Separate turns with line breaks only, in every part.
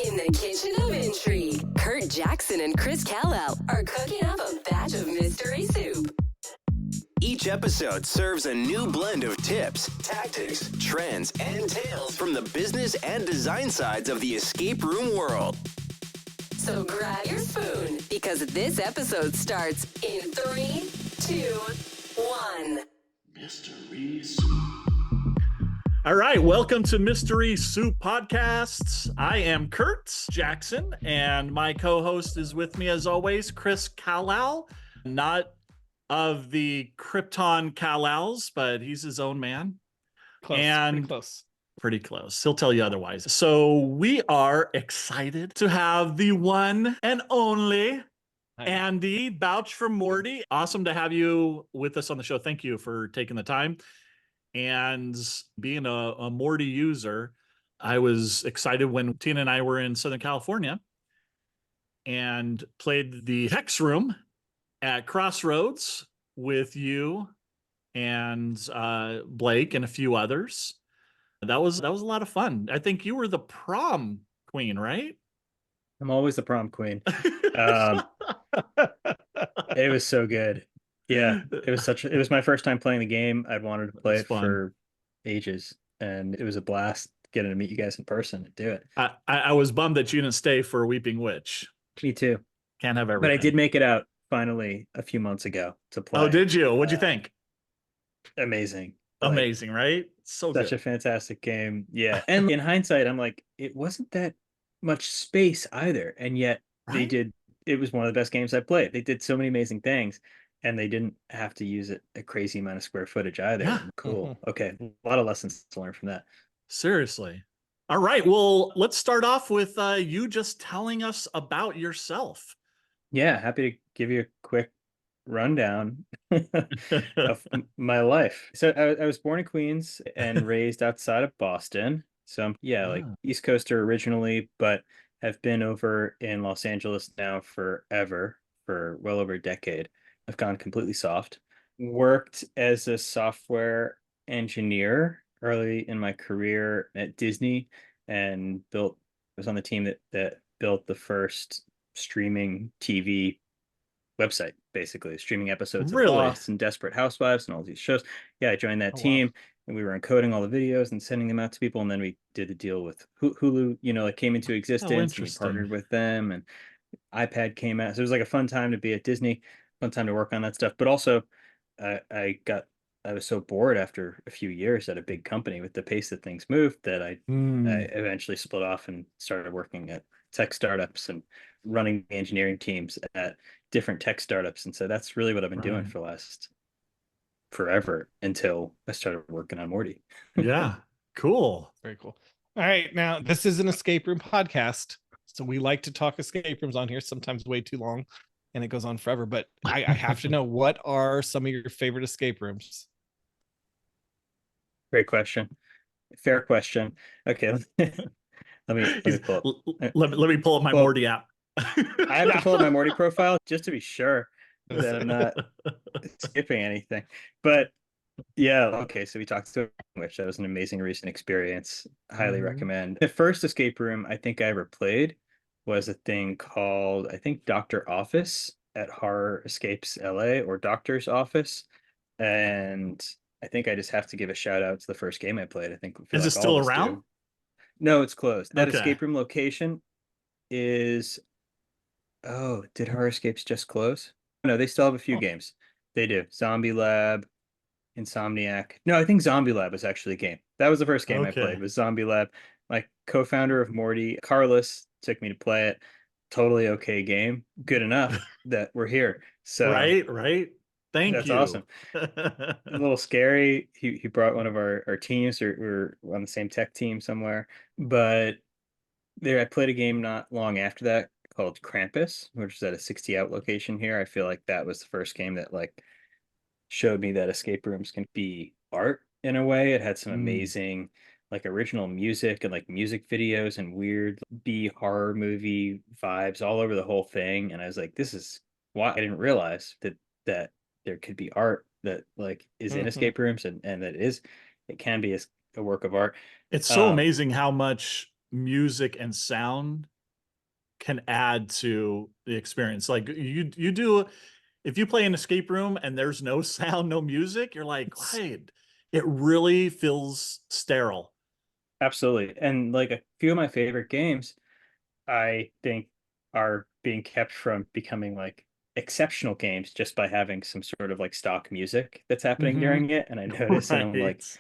In the kitchen of intrigue, Curt Jackson and Chris Kal-El are cooking up a batch of mystery soup.
Each episode serves a new blend of tips, tactics, trends, and tales from the business and design sides of the escape room world.
So grab your spoon, because this episode starts in 3, 2, 1.
Mystery Soup.
All right, welcome to Mystery Soup Podcasts. I am Curt Jackson, and my co-host is with me as always, Chris Kal-El, not of the Krypton Kal-Els, but he's his own man. Pretty close. He'll tell you otherwise. So we are excited to have the one and only Andy Bauch from Morty. Awesome to have you with us on the show. Thank you for taking the time. And being a Morty user, I was excited when Tina and I were in Southern California and played the Hex Room at Crossroads with you and Blake and a few others. That was a lot of fun. I think you were the prom queen, right?
I'm always the prom queen. It was so good. Yeah, it was my first time playing the game. I'd wanted to play it for ages, and it was a blast getting to meet you guys in person and do it.
I was bummed that you didn't stay for Weeping Witch.
Me too.
Can't have everything.
But I did make it out finally a few months ago to play.
Oh, did you? What'd you think?
Amazing.
Amazing, right?
Such a fantastic game. Yeah. And in hindsight, I'm like, it wasn't that much space either. And yet it was one of the best games I played. They did so many amazing things. And they didn't have to use a crazy amount of square footage either.
Yeah.
Cool. Okay. A lot of lessons to learn from that.
Seriously. All right. Well, let's start off with you just telling us about yourself.
Yeah. Happy to give you a quick rundown of my life. So I was born in Queens and raised outside of Boston. So I'm, like East Coaster originally, but have been over in Los Angeles now forever, for well over a decade. I've gone completely soft. Worked as a software engineer early in my career at Disney and was on the team that built the first streaming TV website, basically streaming episodes of Lost and Desperate Housewives and all these shows. Yeah, I joined that team and we were encoding all the videos and sending them out to people. And then we did the deal with Hulu, it came into existence and we partnered with them, and iPad came out. So it was like a fun time to be at Disney. Fun time to work on that stuff. But also I was so bored after a few years at a big company with the pace that things moved that I eventually split off and started working at tech startups and running engineering teams at different tech startups. And so that's really what I've been doing for the last forever until I started working on Morty.
Yeah. Cool.
Very cool. All right. Now, this is an escape room podcast. So we like to talk escape rooms on here, sometimes way too long. And it goes on forever, but I have to know, what are some of your favorite escape rooms?
Great question. Fair question. Okay. Let me
pull up my Morty app.
I have to pull up my Morty profile just to be sure that I'm not skipping anything. But yeah, okay. So we talked to which that was an amazing recent experience. Highly recommend. The first escape room I think I ever played was a thing called, I think, Dr. Office at Horror Escapes LA, or Doctor's Office. And I think I just have to give a shout out to the first game I played. I think
is it still around?
No, it's closed. That escape room location is did Horror Escapes just close? No, they still have a few games. They do. Zombie Lab, Insomniac. No, I think Zombie Lab was actually a game. That was the first game I played, was Zombie Lab. My co-founder of Morty, Carlos, took me to play it. Totally okay game. Good enough that we're here. So
right. Thank you.
That's awesome. A little scary. He brought one of our teams, or we're on the same tech team somewhere. But I played a game not long after that called Krampus, which is at a 60 out location here. I feel like that was the first game that showed me that escape rooms can be art in a way. It had some amazing original music and music videos and weird B horror movie vibes all over the whole thing. And I was like, this is why I didn't realize that there could be art that is in escape rooms, and that it can be a work of art.
It's so amazing how much music and sound can add to the experience. Like you do, if you play an escape room and there's no sound, no music, you're like, wait, it really feels sterile.
Absolutely. And like a few of my favorite games, I think are being kept from becoming like exceptional games just by having some sort of like stock music that's happening during it. And I notice, and I'm like,
Right.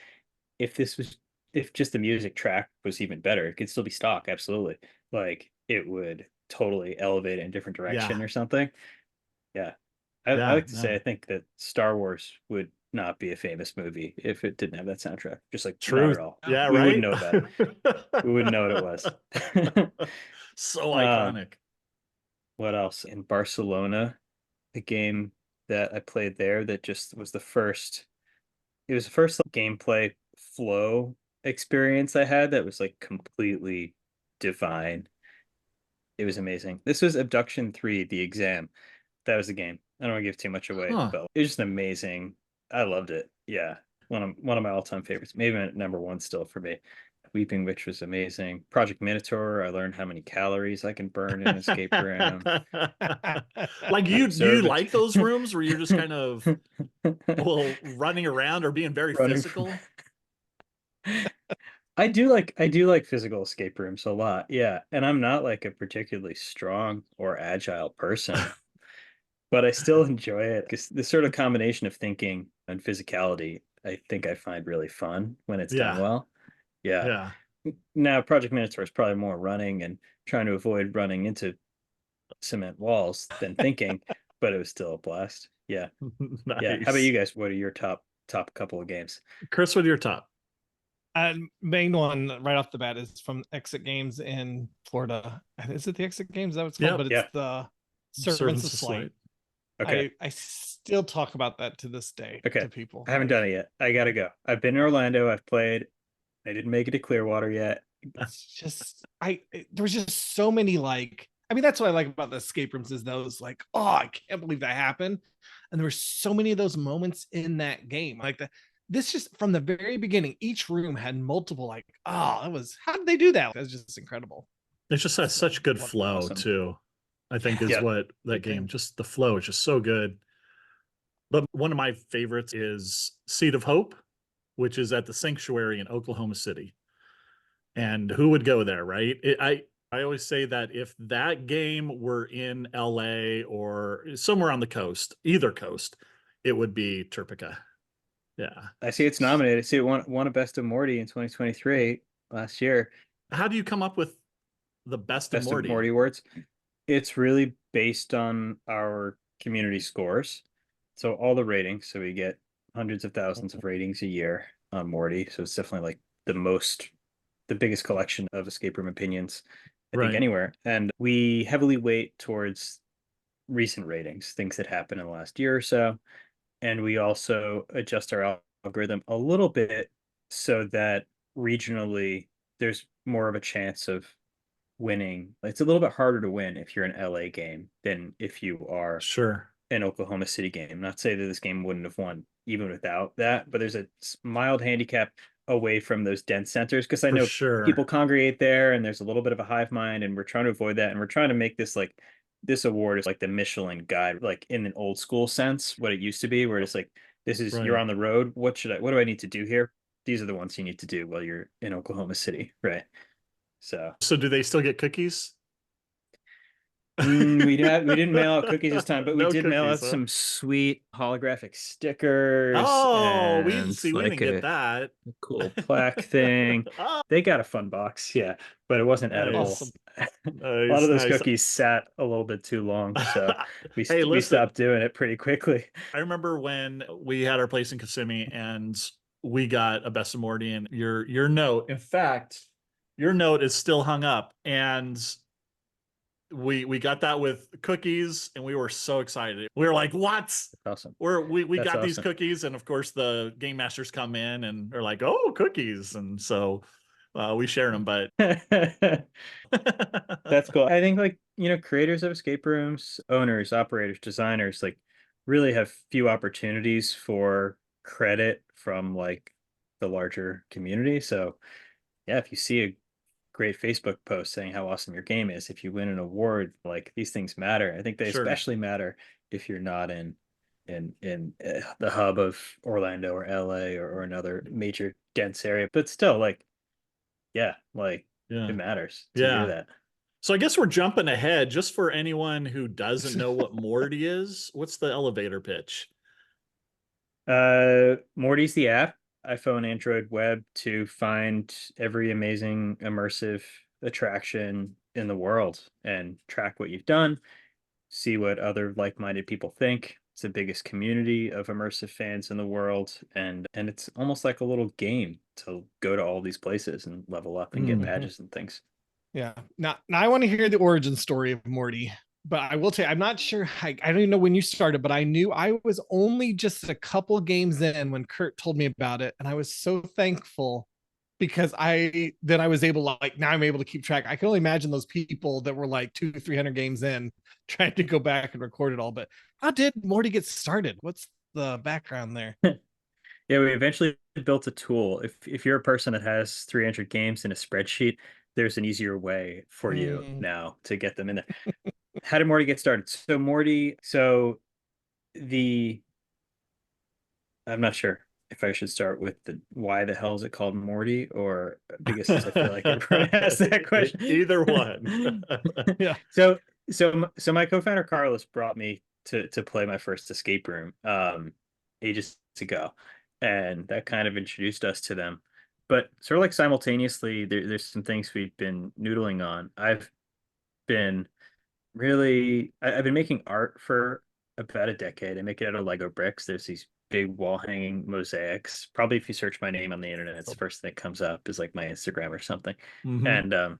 if just the music track was even better, it could still be stock, absolutely. Like it would totally elevate it in a different direction
Yeah.
or something. Yeah. I
Yeah.
like to say I
No.
think that Star Wars would not be a famous movie if it didn't have that soundtrack. Just like not
Truth.
at all.
Yeah,
We wouldn't
right?
know about it. We wouldn't know what it was.
So
um,
iconic.
what else? In Barcelona, the game that I played there that just was the first, it was the first like, gameplay flow experience I had that was like completely divine. It was amazing. This was Abduction 3, The Exam. That was the game. I don't want to give too much away,
Huh.
but it was just amazing. I loved it. Yeah. One of my all-time favorites. Maybe my number one still for me. Weeping Witch was amazing. Project Minotaur, I learned how many calories I can burn in an escape room.
Like
The
do you like
Observatory.
those rooms where you're just kind of well running around or being very
Running from
physical?
I do like physical escape rooms a lot. Yeah. And I'm not like a particularly strong or agile person, but I still enjoy it because this sort of combination of thinking and physicality, I think I find really fun when it's done
Yeah.
well. Yeah.
Yeah.
Now, Project Minotaur is probably more running and trying to avoid running into cement walls than thinking, but it was still a blast. Yeah. Yeah. How about
Nice.
you guys? What are your top couple of games?
Chris, what are your top?
Main one right off the bat is from Exit Games in Florida. Is it the Exit Games? Is that what it's called?
Yep.
But it's
Yeah.
the Servants
Servants
of
of
Slight.
Slight.
Okay.
I still talk about that to this day
Okay.
to people.
I haven't done it yet. I gotta go. I've been in Orlando. I've played. I didn't make it to Clearwater yet.
It's just there was just so many like I mean that's what I like about the escape rooms is those like oh I can't believe that happened, and there were so many of those moments in that game like this just from the very beginning each room had multiple like oh that was how did they do that? That's just incredible.
It just has
So
such good
love
flow
Awesome.
too. I think
yeah
is
Yeah.
what that
it
game,
did.
just the flow is just so good. But one of my favorites is Seed of Hope, which is at the Sanctuary in Oklahoma City. And who would go there, right? I always say that if that game were in LA or somewhere on the coast, either coast, it would be Turpica. Yeah.
I see it's nominated. I see it won a Best of Morty in 2023 last year.
How do you come up with the best of
Best of
Morty?
Morty awards. It's really based on our community scores. So all the ratings. So we get hundreds of thousands of ratings a year on Morty. So it's definitely like the biggest collection of escape room opinions, I think,
Right.
anywhere. And we heavily weight towards recent ratings, things that happened in the last year or so. And we also adjust our algorithm a little bit so that regionally there's more of a chance of winning. It's a little bit harder to win if you're an LA game than if you are
Sure.
an Oklahoma City game. Not to say that this game wouldn't have won even without that, but there's a mild handicap away from those dense centers because I
For
know
sure.
people congregate there and there's a little bit of a hive mind, and we're trying to avoid that. And we're trying to make this like this award is like the Michelin guide, like in an old school sense, what it used to be, where it's like this is you're
Right.
on the road. What do I need to do here? These are the ones you need to do while you're in Oklahoma City, right? So
So do they still get cookies?
we didn't mail out cookies this time, but we
No
did mail out
cookies, huh?
some sweet holographic stickers
Oh, we didn't
and
see. We
like
didn't get
a
that.
cool plaque thing.
Oh,
They got a fun box, yeah, but it wasn't edible.
Awesome.
nice,
A lot of
nice,
those
nice.
cookies sat a little bit too long, so
Hey,
we
listen.
stopped doing it pretty quickly.
I remember when we had our place in Kissimmee and we got a Best of Morty, and your note. In fact, your note is still hung up, and we got that with cookies, and we were so excited. We were like, "What?
That's awesome.
We
That's
got these
awesome.
cookies!" And of course, the game masters come in and they're like, "Oh, cookies!" And so we share them. But
That's cool. I think like, creators of escape rooms, owners, operators, designers, like really have few opportunities for credit from like the larger community. So yeah, if you see a great Facebook post saying how awesome your game is. If you win an award, like these things matter. I think they
Sure.
especially matter if you're not in the hub of Orlando or LA or another major dense area. But still, like, yeah, like
Yeah.
it matters to hear that.
So I guess we're jumping ahead. Just for anyone who doesn't know what Morty is, what's the elevator pitch?
Morty's the app, iPhone, Android, web, to find every amazing immersive attraction in the world and track what you've done, see what other like-minded people think. It's the biggest community of immersive fans in the world, and it's almost like a little game to go to all these places and level up and get badges and things.
Yeah. Now I want to hear the origin story of Morty, but I will tell you, I'm not sure. I don't even know when you started, but I knew I was only just a couple games in when Curt told me about it. And I was so thankful because I was able to, like, now I'm able to keep track. I can only imagine those people that were like 200-300 games in trying to go back and record it all. But how did Morty get started? What's the background there?
Yeah, we eventually built a tool. If you're a person that has 300 games in a spreadsheet, there's an easier way for you now to get them in there. How did Morty get started? So I'm not sure if I should start with the why the hell is it called Morty, or because I feel like everyone asks that question.
Either one.
Yeah.
So my co-founder Carlos brought me to play my first escape room ages ago, and that kind of introduced us to them. But sort of like simultaneously, there's some things we've been noodling on. I've been making art for about a decade. I make it out of Lego bricks. There's these big wall hanging mosaics. Probably if you search my name on the internet, it's the first thing that comes up is like my Instagram or something. And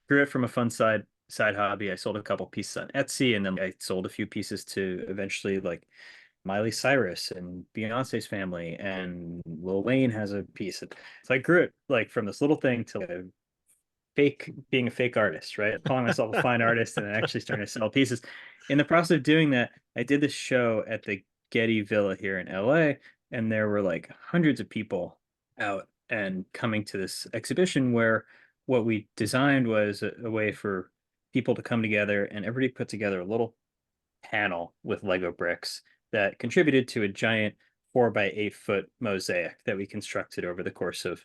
grew it from a fun side hobby. I sold a couple pieces on Etsy, and then I sold a few pieces to eventually like Miley Cyrus and Beyonce's family, and Lil Wayne has a piece. So I grew it like from this little thing to being a fake artist, right? Calling myself a fine artist and then actually starting to sell pieces. In the process of doing that, I did this show at the Getty Villa here in LA, and there were like hundreds of people out and coming to this exhibition where what we designed was a way for people to come together, and everybody put together a little panel with Lego bricks that contributed to a giant 4 by 8 foot mosaic that we constructed over the course of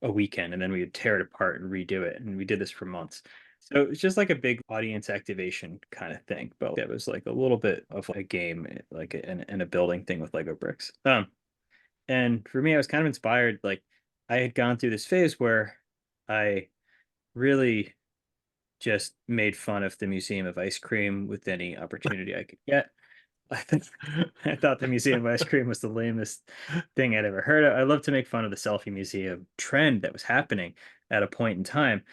a weekend, and then we would tear it apart and redo it. And we did this for months. So it's just like a big audience activation kind of thing, but it was like a little bit of a game, like and a building thing with Lego bricks. And for me, I was kind of inspired. Like I had gone through this phase where I really just made fun of the Museum of Ice Cream with any opportunity I could get. I thought the Museum of Ice Cream was the lamest thing I'd ever heard of. I love to make fun of the selfie museum trend that was happening at a point in time,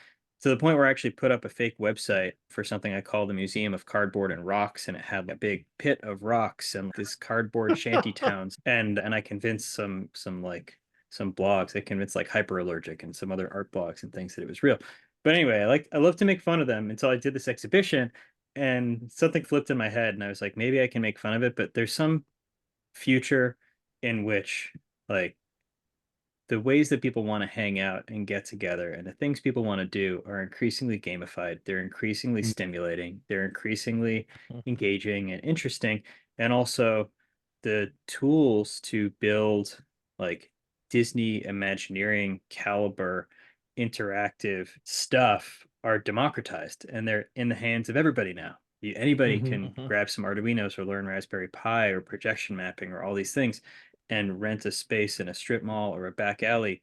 to the point where I actually put up a fake website for something I called the Museum of Cardboard and Rocks, and it had a big pit of rocks and these cardboard shanty towns. And I convinced some blogs. I convinced like Hyperallergic and some other art blogs and things that it was real. But anyway, I love to make fun of them until I did this exhibition, and something flipped in my head, and I was like, maybe I can make fun of it, but there's some future in which like the ways that people want to hang out and get together and the things people want to do are increasingly gamified. They're increasingly stimulating. They're increasingly engaging and interesting. And also the tools to build like Disney Imagineering caliber interactive stuff are democratized, and they're in the hands of everybody now. Anybody can grab some Arduinos or learn Raspberry Pi or projection mapping or all these things and rent a space in a strip mall or a back alley.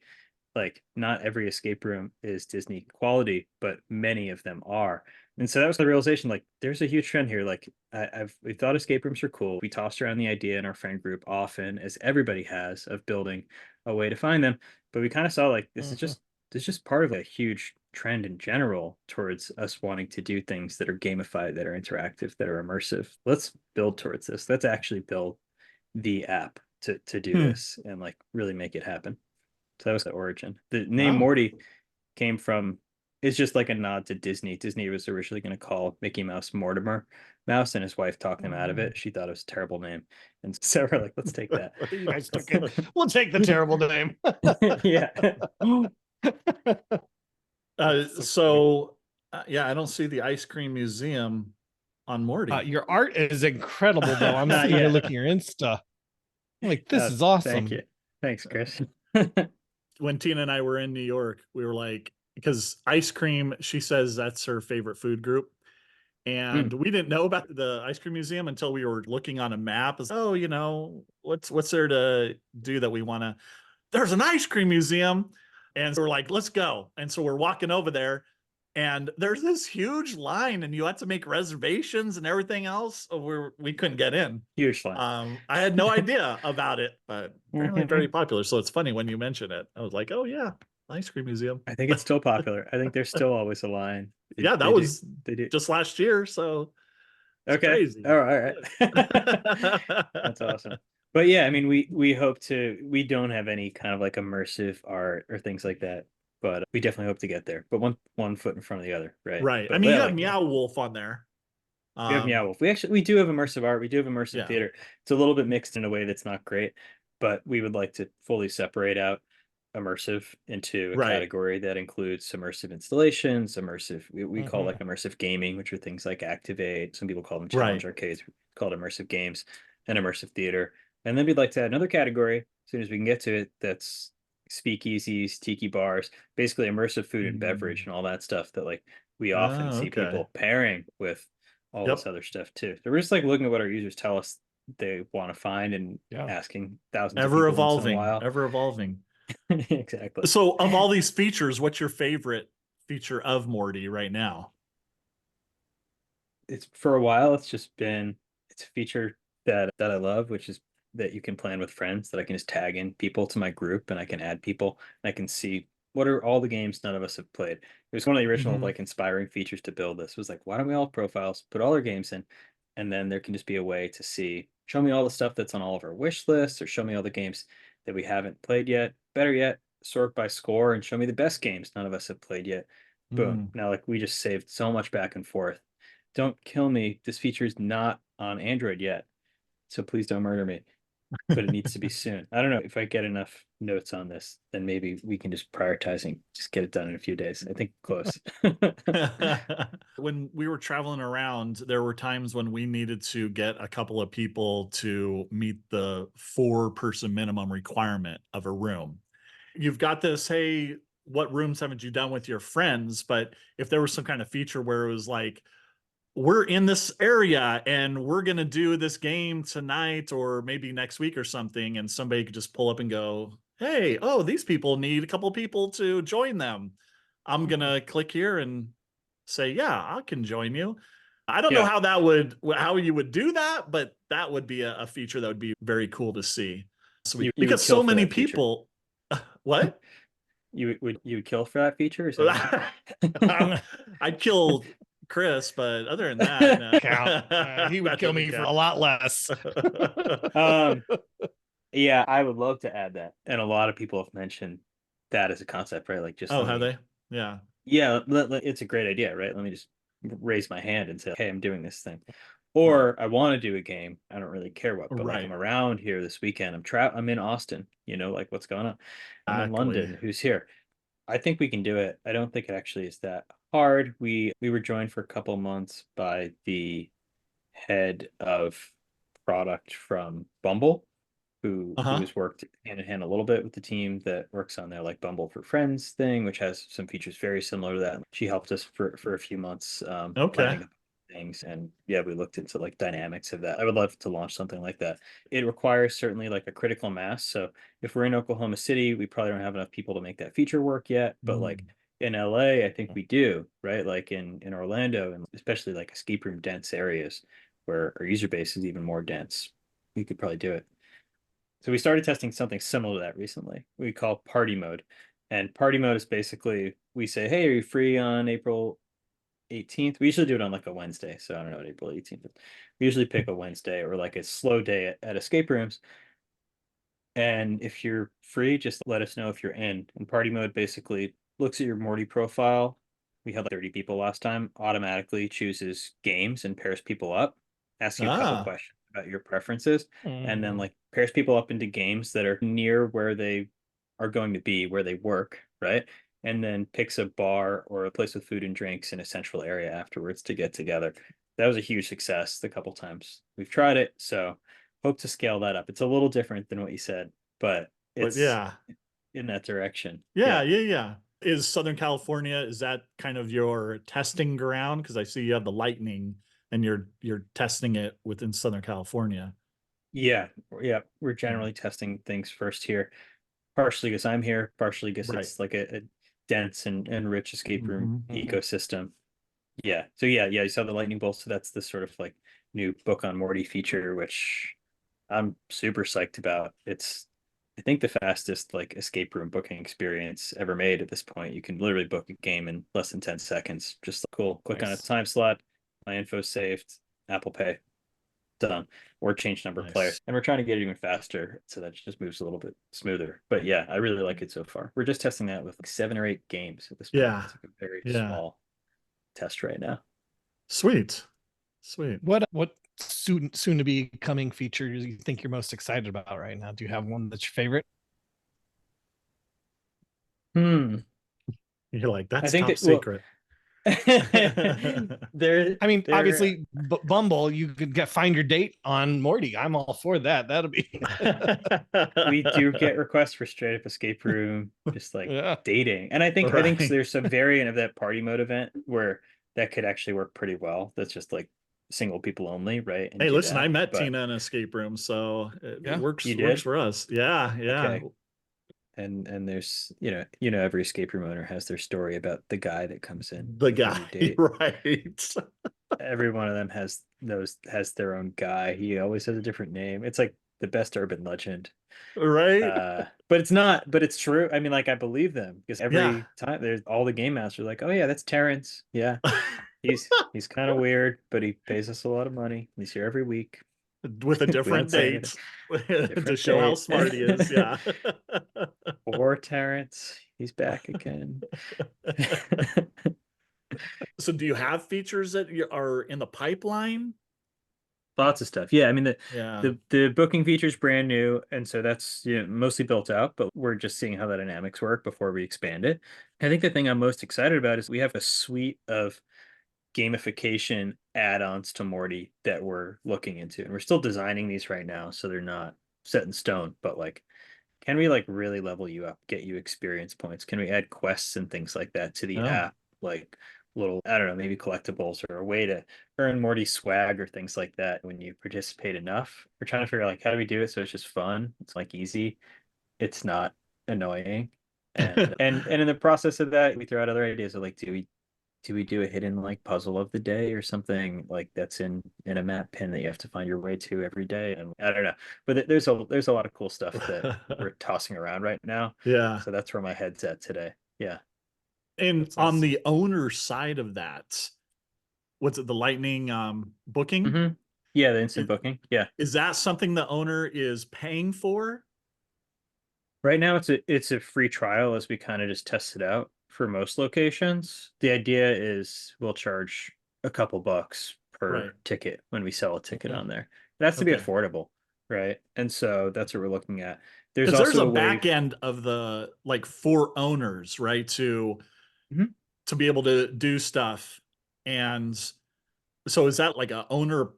Like not every escape room is Disney quality, but many of them are. And so that was the realization, like there's a huge trend here. Like we thought escape rooms are cool. We tossed around the idea in our friend group often, as everybody has, of building a way to find them. But we kind of saw like this is just part of a huge trend in general towards us wanting to do things that are gamified, that are interactive, that are immersive. Let's build towards this. Let's actually build the app to do this and like really make it happen. So that was the origin. The name Morty came from, it's just like a nod to Disney. Disney was originally going to call Mickey Mouse Mortimer Mouse, and his wife talked him out of it. She thought it was a terrible name. And so we're like, let's take that.
You guys took it. We'll take the terrible name.
Yeah.
Yeah, I don't see the ice cream museum on Morty.
Your art is incredible, though. I'm sitting here looking at your Insta. I'm like, this is awesome.
Thank you. Thanks, Chris.
When Tina and I were in New York, we were like, because ice cream, she says that's her favorite food group. And we didn't know about the ice cream museum until we were looking on a map. As, oh, you know, what's there to do that we want to? There's an ice cream museum. And so we're like, let's go. And so we're walking over there and there's this huge line and you had to make reservations and everything else. So we couldn't get in.
Huge line.
I had no idea about it, but apparently very popular. So it's funny when you mention it. I was like, oh yeah, ice cream museum.
I think it's still popular. I think there's still always a line.
They do just last year. So
okay.
Crazy.
All right. That's awesome. But yeah, I mean, we don't have any kind of like immersive art or things like that, but we definitely hope to get there. But one foot in front of the other, right?
Right.
But
I mean, you have Meow Wolf on there.
We have Meow Wolf. We do have immersive art. We do have immersive theater. It's a little bit mixed in a way that's not great, but we would like to fully separate out immersive into a category that includes immersive installations, we call like immersive gaming, which are things like Activate. Some people call them challenge arcades, called immersive games, and immersive theater. And then we'd like to add another category as soon as we can get to it. That's speakeasies, tiki bars, basically immersive food and beverage and all that stuff that like we often see people pairing with all this other stuff too. So we're just like looking at what our users tell us they want to find and asking thousands of people once in a while.
Ever evolving.
Exactly.
So of all these features, what's your favorite feature of Morty right now?
It's for a while, it's a feature that I love, which is that you can plan with friends, that I can just tag in people to my group and I can add people and I can see what are all the games none of us have played. It was one of the original like inspiring features to build this. It was like, why don't we all have profiles, put all our games in, and then there can just be a way to see, show me all the stuff that's on all of our wish lists, or show me all the games that we haven't played yet. Better yet, sort by score and show me the best games none of us have played yet. Boom. Now, like, we just saved so much back and forth. Don't kill me. This feature is not on Android yet, so please don't murder me. But it needs to be soon. I don't know if I get enough notes on this, then maybe we can just prioritize and just get it done in a few days. I think close.
When we were traveling around, there were times when we needed to get a couple of people to meet the 4-person minimum requirement of a room. You've got this, hey, what rooms haven't you done with your friends? But if there was some kind of feature where it was like, we're in this area and we're going to do this game tonight or maybe next week or something, and somebody could just pull up and go, hey, oh, these people need a couple of people to join them. I'm going to click here and say, yeah, I can join you. I don't know how you would do that, but that would be a feature that would be very cool to see. So because so many people, what?
You would kill for that feature?
I'd kill Chris, but other than that, no.
Count. He would kill me for a lot less.
Yeah, I would love to add that, and a lot of people have mentioned that as a concept, right? Like, just
have they? Yeah,
it's a great idea, right? Let me just raise my hand and say, hey, I'm doing this thing, or I want to do a game. I don't really care what, but like, I'm around here this weekend. I'm in Austin. You know, like, what's going on? I'm in London. Who's here? I think we can do it. I don't think it actually is that hard. We were joined for a couple months by the head of product from Bumble, who has worked hand in hand a little bit with the team that works on their like Bumble for Friends thing, which has some features very similar to that. She helped us for a few months planning things, and we looked into like dynamics of that. I would love to launch something like that. It requires certainly like a critical mass. So if we're in Oklahoma City, we probably don't have enough people to make that feature work yet, but like in LA, I think we do, right? Like in Orlando, and especially like escape room dense areas where our user base is even more dense, we could probably do it. So we started testing something similar to that recently. We call party mode. And party mode is basically, we say, hey, are you free on April 18th? We usually do it on like a Wednesday. So I don't know what April 18th is. We usually pick a Wednesday or like a slow day at escape rooms. And if you're free, just let us know if you're in. And party mode basically looks at your Morty profile. We had like 30 people last time, automatically chooses games and pairs people up, asks you a couple questions about your preferences, and then like pairs people up into games that are near where they are going to be, where they work, right? and then picks a bar or a place with food and drinks in a central area afterwards to get together. That was a huge success the couple times we've tried it. So hope to scale that up. It's a little different than what you said, but it's
yeah.
in that direction.
Yeah. Is Southern California, is that kind of your testing ground? Because I see you have the Lightning and you're testing it within Southern California.
Yeah. We're generally testing things first here, partially because I'm here, partially because it's like a dense and rich escape room ecosystem. Yeah. So you saw the lightning bolt. So that's the sort of like new Book on Morty feature, which I'm super psyched about. It's, I think, the fastest like escape room booking experience ever made at this point. You can literally book a game in less than 10 seconds. Just cool. Click on a time slot, my info saved, Apple Pay, done. Or change number of players. And we're trying to get it even faster so that it just moves a little bit smoother. But yeah, I really like it so far. We're just testing that with like 7 or 8 games at this point.
Yeah.
It's like a very small test right now.
Sweet.
What soon to be coming feature do you think you're most excited about right now? Do you have one that's your favorite?
You're like, that's top secret.
Obviously Bumble, you could find your date on Morty. I'm all for that. That'll be
we do get requests for straight up escape room, just like dating. And I think there's some variant of that party mode event where that could actually work pretty well. That's just like single people only, right? And
hey, listen, I met Tina in an escape room, so it works for us. Yeah.
Okay. And there's every escape room owner has their story about the guy that comes in.
The guy, right?
Every one of them has their own guy. He always has a different name. It's like the best urban legend,
right?
But it's not. But it's true. I mean, like, I believe them because every time there's all the game masters are like, oh yeah, that's Terrence. Yeah, he's kind of weird, but he pays us a lot of money. He's here every week
with a different date to show how smart he is. Yeah.
Poor Terrence, he's back again.
So do you have features that are in the pipeline?
Lots of stuff. Yeah, I mean the booking feature is brand new, and so that's mostly built out, but we're just seeing how the dynamics work before we expand it. I think the thing I'm most excited about is we have a suite of gamification add-ons to Morty that we're looking into, and we're still designing these right now, so they're not set in stone. But like, can we like really level you up, get you experience points? Can we add quests and things like that to the app, like little, I don't know, maybe collectibles or a way to earn Morty swag or things like that when you participate enough? We're trying to figure out like how do we do it so it's just fun, it's like easy, it's not annoying, and in the process of that we throw out other ideas of like, do we do a hidden like puzzle of the day or something like that's in a map pin that you have to find your way to every day? And I don't know, but there's a lot of cool stuff that we're tossing around right now.
Yeah.
So that's where my head's at today. Yeah.
And on the owner side of that, what's it, the Lightning booking?
Mm-hmm. Yeah, the instant booking. Yeah.
Is that something the owner is paying for?
Right now it's a free trial as we kind of just test it out for most locations. The idea is we'll charge a couple bucks per ticket when we sell a ticket on there. It has to be affordable, right? And so that's what we're looking at. There's also
a back end of the like for owners, right? To be able to do stuff. And so is that like a owner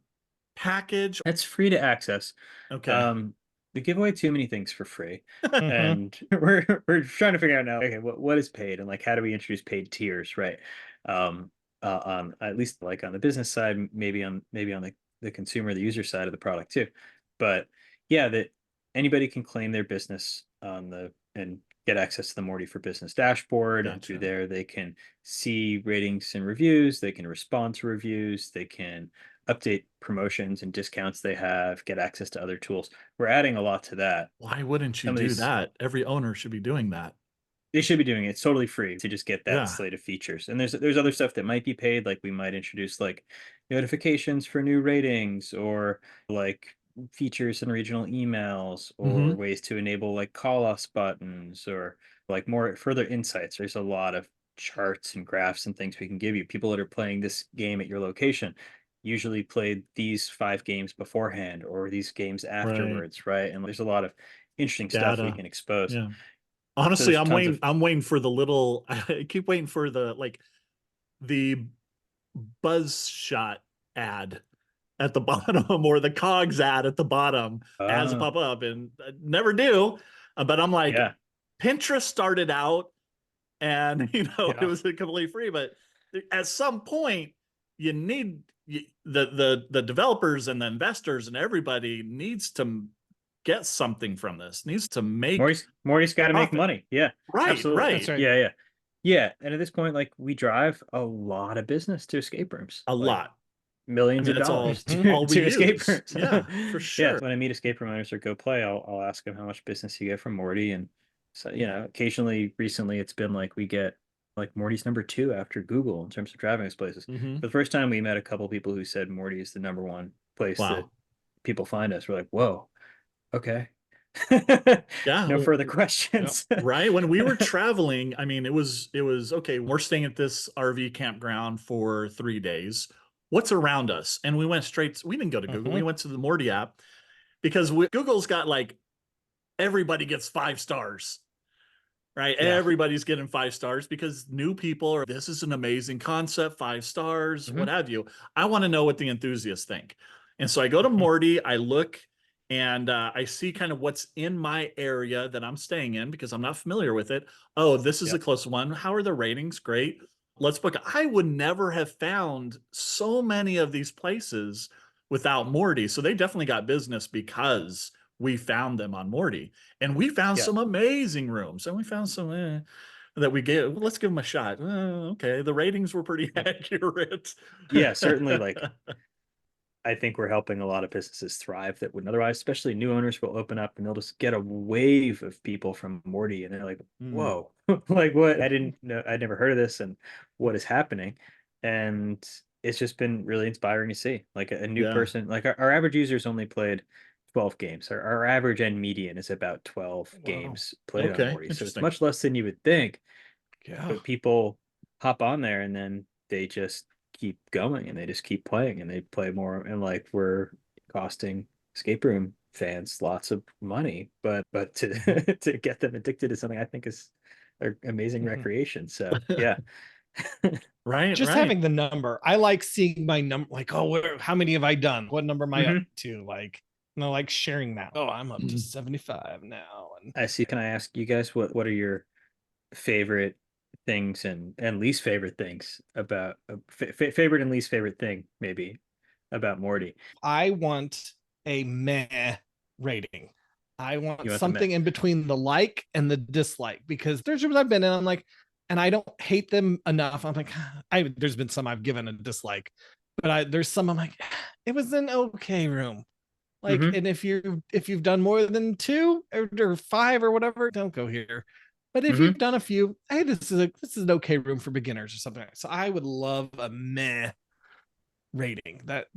package?
That's free to access.
Okay.
We give away too many things for free, and we're trying to figure out now, okay, what is paid, and like how do we introduce paid tiers, right? On at least like on the business side, maybe on the consumer, the user side of the product too. But yeah, that anybody can claim their business on and get access to the Morty for Business dashboard.
Gotcha.
And through there, they can see ratings and reviews. They can respond to reviews. They can update promotions and discounts they have, get access to other tools. We're adding a lot to that.
Why wouldn't you do that? Every owner should be doing that.
They should be doing it. It's totally free to just get that slate of features. And there's other stuff that might be paid, like we might introduce like notifications for new ratings, or like features in regional emails, or ways to enable like call us buttons, or like more further insights. There's a lot of charts and graphs and things we can give you. People that are playing this game at your location usually played these 5 games beforehand or these games afterwards, right? And there's a lot of interesting stuff we can expose.
Honestly,
there's tons of
I'm waiting for the little, I keep waiting for the buzz shot ad at the bottom or the cogs ad at the bottom as it pop up, and I never do. But I'm like,
yeah.
Pinterest started out and it
Yeah.
was completely free, but at some point you need the developers and the investors and everybody needs to get something from this, needs to make
Morty's got to make
profit.
money. Yeah,
Right,
absolutely.
right.
That's right.
Yeah. And at this point, like, we drive a lot of business to escape rooms.
A
Like,
lot.
millions
I mean,
of
it's all-
dollars
all we
to escape
use.
rooms.
Yeah, for
Yeah,
sure.
when I meet escape room owners or go play, I'll ask them how much business you get from Morty, and so occasionally, recently, it's been like we get like Morty's number 2 after Google in terms of driving us places.
Mhm.
For the first time, we met a couple people who said Morty is the number 1 place that
Wow.
people find us. We're like, whoa, okay.
Yeah.
No further questions.
Right. When we were traveling, I mean, it was okay. We're staying at this RV campground for 3 days. What's around us? And we went straight. We didn't go to Google. We went to the Morty app because Google's got like everybody gets 5 stars, right?
Yeah.
Everybody's getting 5 stars because new people are. This is an amazing concept. 5 stars, what have you. I want to know what the enthusiasts think, and so I go to Morty. I look. And I see kind of what's in my area that I'm staying in because I'm not familiar with it. Oh, this is a close one. How are the ratings? Great. Let's book. I would never have found so many of these places without Morty. So they definitely got business because we found them on Morty. And we found some amazing rooms. And we found some that we gave. Well, let's give them a shot. Okay. The ratings were pretty accurate.
Yeah, certainly. Like, I think we're helping a lot of businesses thrive that wouldn't otherwise, especially new owners will open up and they'll just get a wave of people from Morty and they're like, whoa, like what? I didn't know, I'd never heard of this and what is happening. And it's just been really inspiring to see like a new person, like our average users only played 12 games. Our average and median is about 12 games played on Morty. So it's much less than you would think.
Yeah.
But people hop on there and then they just keep going and they just keep playing and they play more, and like we're costing escape room fans lots of money, but to to get them addicted to something I think is an amazing recreation. So yeah.
Right.
Just having the number. I like seeing my number, like, oh, how many have I done? What number am I up to? Like, like sharing that. Oh, I'm up to 75 now. And
I see. Can I ask you guys what are your favorite things and least favorite things about favorite and least favorite thing maybe about Morty?
I want a meh rating. I want
want
something in between the like and the dislike, because there's rooms I've been in, I'm like, and I don't hate them enough. I'm like, there's been some I've given a dislike, but there's some I'm like, it was an okay room. Like, and if you've done more than 2 or 5 or whatever, don't go here. But if you've done a few, hey, this is an okay room for beginners or something. So I would love a meh rating. But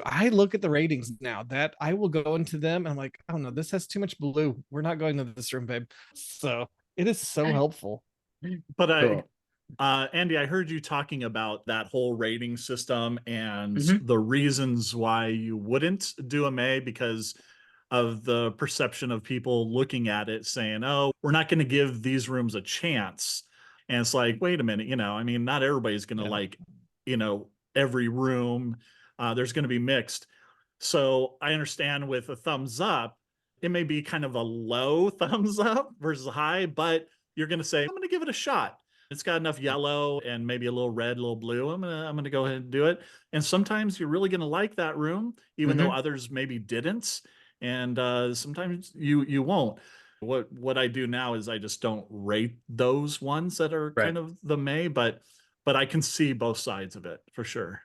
I look at the ratings now that I will go into them and I'm like, oh no, this has too much blue. We're not going to this room, babe. So it is so helpful.
But Andy, I heard you talking about that whole rating system and the reasons why you wouldn't do a May, because of the perception of people looking at it saying, oh, we're not going to give these rooms a chance. And it's like, wait a minute, I mean, not everybody's going to like, every room. There's going to be mixed. So I understand with a thumbs up, it may be kind of a low thumbs up versus a high, but you're going to say, I'm going to give it a shot. It's got enough yellow and maybe a little red, a little blue. I'm gonna go ahead and do it. And sometimes you're really gonna like that room, even though others maybe didn't. And sometimes you won't. What I do now is I just don't rate those ones that are kind of the May, but I can see both sides of it for sure.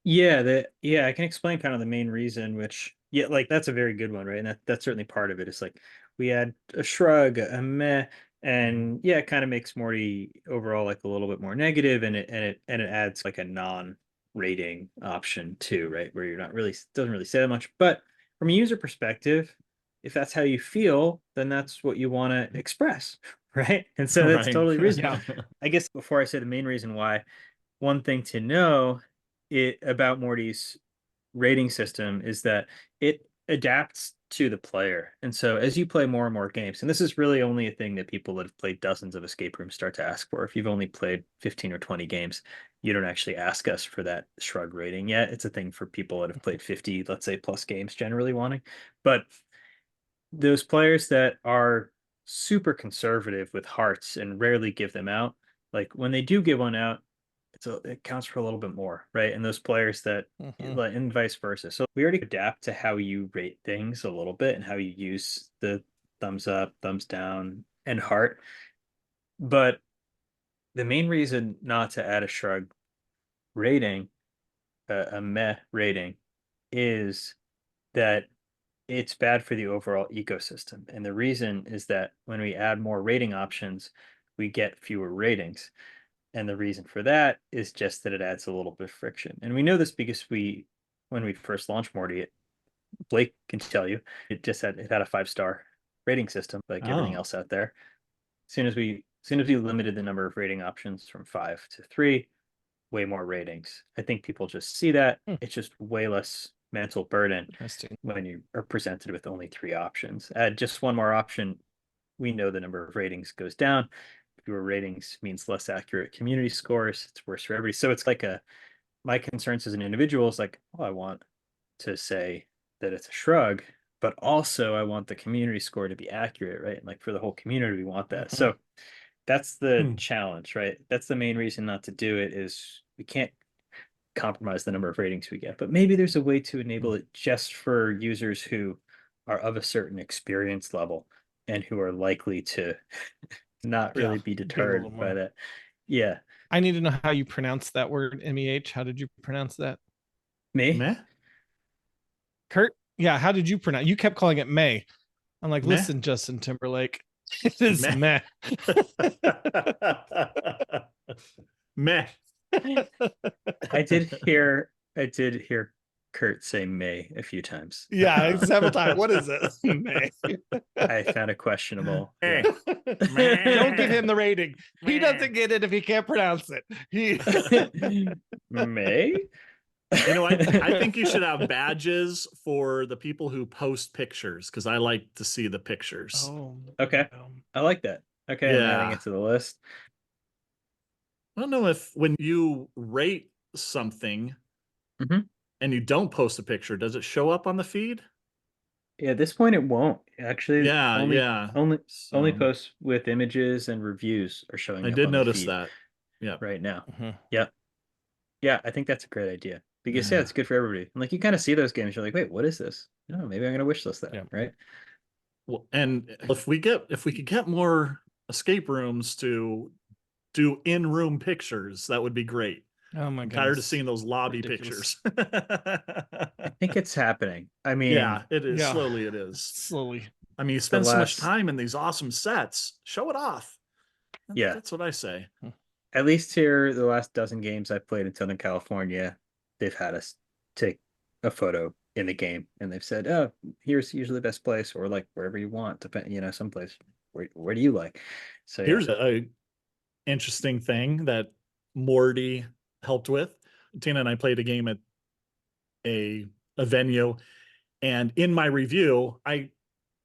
Yeah, I can explain kind of the main reason, which like that's a very good one, right? And that's certainly part of it. It's like we had a shrug, a meh, and it kind of makes Morty overall like a little bit more negative, and it adds like a non-rating option too, right? Where you're not really, doesn't really say that much. But from a user perspective, if that's how you feel, then that's what you want to express, right? And so that's totally reasonable. I guess before I say the main reason why, one thing to know about Morty's rating system is that it adapts to the player. And so as you play more and more games, and this is really only a thing that people that have played dozens of escape rooms start to ask for. If you've only played 15 or 20 games, you don't actually ask us for that shrug rating yet. It's a thing for people that have played 50, let's say, plus games generally wanting. But those players that are super conservative with hearts and rarely give them out, like when they do give one out, it counts for a little bit more, right? And those players that, and vice versa. So we already adapt to how you rate things a little bit and how you use the thumbs up, thumbs down, and heart. But the main reason not to add a shrug rating, a meh rating, is that it's bad for the overall ecosystem. And the reason is that when we add more rating options, we get fewer ratings. And the reason for that is just that it adds a little bit of friction. And we know this because when we first launched Morty, Blake can tell you, it had a 5-star rating system like everything else out there. As soon as we limited the number of rating options from 5 to 3, way more ratings. I think people just see that. It's just way less mental burden when you are presented with only 3 options. Add just one more option, we know the number of ratings goes down. Fewer ratings means less accurate community scores. It's worse for everybody. So it's like my concerns as an individual is like, oh, I want to say that it's a shrug, but also I want the community score to be accurate, right? And like for the whole community, we want that. So that's the challenge, right? That's the main reason not to do it is we can't compromise the number of ratings we get, but maybe there's a way to enable it just for users who are of a certain experience level and who are likely to not really be deterred by that. Yeah.
I need to know how you pronounce that word, MEH. How did you pronounce that?
Meh?
Curt? Yeah, how did you pronounce? You kept calling it May. I'm like, listen, Justin Timberlake, it is meh.
Meh.
I did hear Curt say May a few times.
Yeah, several times. What is it? May.
I found it questionable.
Yeah. Don't give him the rating. He doesn't get it if he can't pronounce it.
May?
You know, I think you should have badges for the people who post pictures because I like to see the pictures.
Oh,
okay. I like that. Okay, I'm adding it to the list.
I don't know if when you rate something and you don't post a picture, does it show up on the feed?
Yeah, at this point it won't. Actually, only posts with images and reviews are showing up.
I did notice that.
Yeah. Right now. Yeah, I think that's a great idea. Because it's good for everybody. And like you kind of see those games, you're like, wait, what is this? Oh, maybe I'm gonna wish list that, right?
Well, and if we could get more escape rooms to do in-room pictures, that would be great.
Oh my god.
I'm tired of seeing those lobby pictures.
I think it's happening. I mean,
yeah, it is. Slowly it is.
Slowly.
I mean, you spend so much time in these awesome sets. Show it off.
Yeah.
That's what I say.
At least here, the last dozen games I've played in Southern California, they've had us take a photo in the game and they've said, oh, here's usually the best place, or like wherever you want, someplace. Where do you like? So
here's a interesting thing that Morty helped with. Tina and I played a game at a venue, and in my review, I